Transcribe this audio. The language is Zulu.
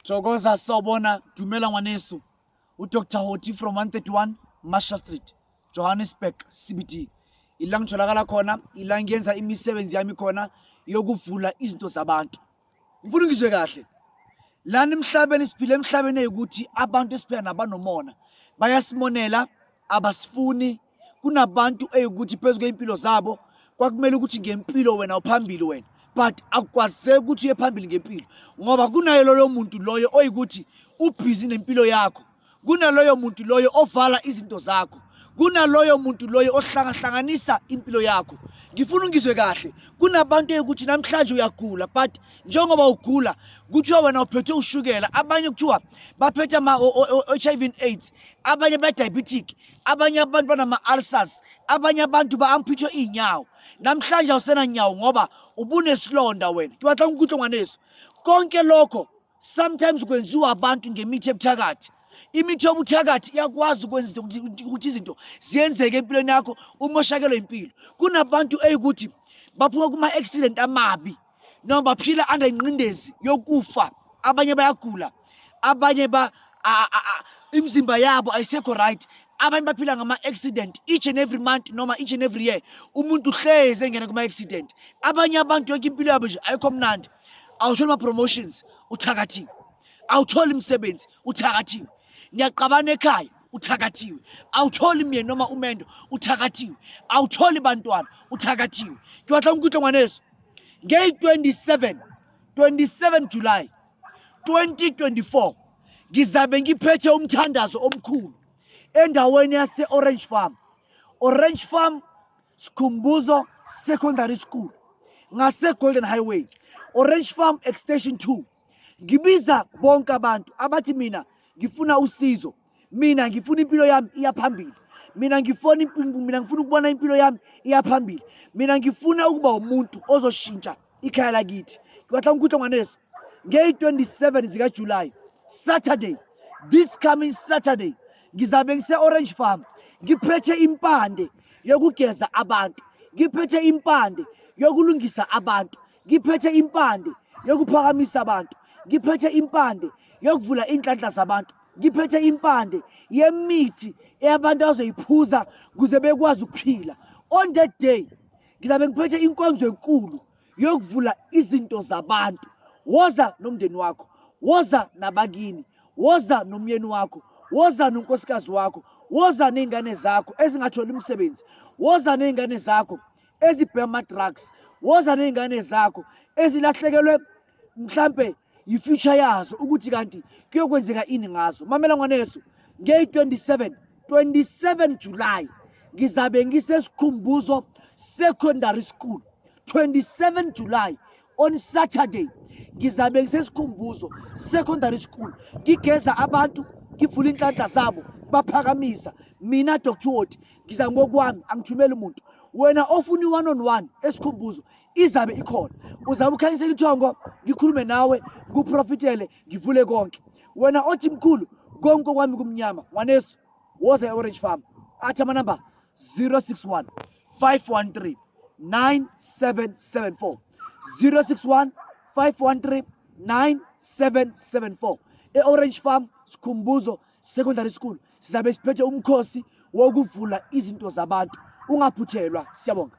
Thokoza sawubona, dumela ngwaneso. Dr. Hoti from 131 Masha Street, Johannesburg CBD. Ila ngitholakala khona, ila ngiyenza imisebenzi yami khona yokuvula izinto zabantu. Ngifuna ngizwe kahle. Lana emhlabeni siphile emhlabeni ukuthi abantu esiphila nabanomona bayasimonela, abasifuni. Kunabantu ukuthi phezulu kwempilo zabo kwakumele ukuthi ngempilo wena uphambili wena, but akwazeke ukuthi uye phambili ngempilo ngoba kunayo loyo muntu loyo oyikuthi ubhizi nempilo yakho, kunaloyo muntu loyo ovala izinto zakho, kunaloyo muntu loyo ohlangahlanganisa impilo yakho. Ngifuna ngizwe kahle, kunabantu ukuthi namhlanje uyagula, but njengoba ugula kuthiwa wena uphethe ushukela, abanye kuthiwa baphethe HIV and AIDS, abanye ba diabetic, abanye abantu banama ulcers, abanye abantu ba-amputhe inyawo. Namhlanje awusena nyawo ngoba ubunesilonda wena. Ngibatla ngikuhle ngwaneso. Konke lokho sometimes kwenziwa abantu ngemithi ebuthakathi. Imithi yobuthakathi iyakwazi ukwenza ukuthi izinto ziyenzeke empilweni yakho umoshakelo impilo. Kunabantu ukuthi baphuma kuma accident amabi noma baphila under ingqindezi yokufa. Abanye bayagula, abanye imizimba yabo ayisekho right, abanye baphila ngama accident each and every month noma each and every year. Umuntu hleze engena kuma accident. Abanye abantu yonke impilo yabo nje ayikho mnandi. Awutholi ama promotions, uthakathiwe. Awutholi umsebenzi, uthakathiwe. Niyaqabana ekhaya, uthakathiwe. Awutholi imyeni noma umendo, uthakathiwe. Awutholi bantwana, uthakathiwe. Ngibatla ngikuhle ngwaneso. Nge-27 July 2024 ngizabe ngiphethe umthandazo omkhulu endaweni yase Orange Farm. Orange Farm Sikhumbuzo Secondary School ngase Golden Highway, Orange Farm Extension 2. Ngibiza bonke abantu abathi mina ngifuna usizo, mina ngifuna impilo yami iyaphambili, mina ngifuna ukubona impilo yami iyaphambili, mina ngifuna ukuba umuntu ozoshintsha ikhaya lakithi. Ngibatla ngikuhle ngwaneso. Nge-27 zika July, Saturday, this coming Saturday, ngizabe ngise Orange Farm ngiphethe impande yokugeza abantu, ngiphethe impande yokulungisa abantu, ngiphethe impande yokuphakamisa abantu, ngiphethe impande yokuvula inhlanhla zabantu, ngiphethe impande yemithi eyabantu azoyiphuza kuze bekwazi ukuphila. On that day ngizabe ngiphethe inkonzo enkulu yokuvula izinto zabantu. Woza nomndeni wakho, woza nabakini, woza nomyeni wakho, woza nonkosikazi wakho, woza nezingane zakho ezingatholi umsebenzi, woza nezingane zakho ezibhema drugs, woza nezingane zakho ezilahlekelwe mhlambe ifuture yazo ukuthi kanti kuyokwenzeka ini ngazo. Mamela ngwaneso, nge-27 July ngizabe ngisesikhumbuzo Secondary School. 27 July on Saturday ngizabe ngisesikhumbuzo Secondary School ngigeza abantu, ngivula inhlanhla zabo, baphakamisa. Mina Dr. Hoti ngiza ngokwami, angithumela umuntu. Wena ofuna i-1-on-1 esikhumbuzo izabe ikhona. Uzabe ukhanyisela ithongo, ngikhulume nawe, nguprofitele, ngivule konke. Wena othi mkhulu konke kwami kumnyama, ngwaneso woza e-Orange Farm. Athi amanamba 061 513 9774, 061 513 9774. E-Orange Farm Sikhumbuzo Secondary School sizabe siphethe umkhosi wokuvula izinto zabantu. Ungaphuthelwa, siyabonga.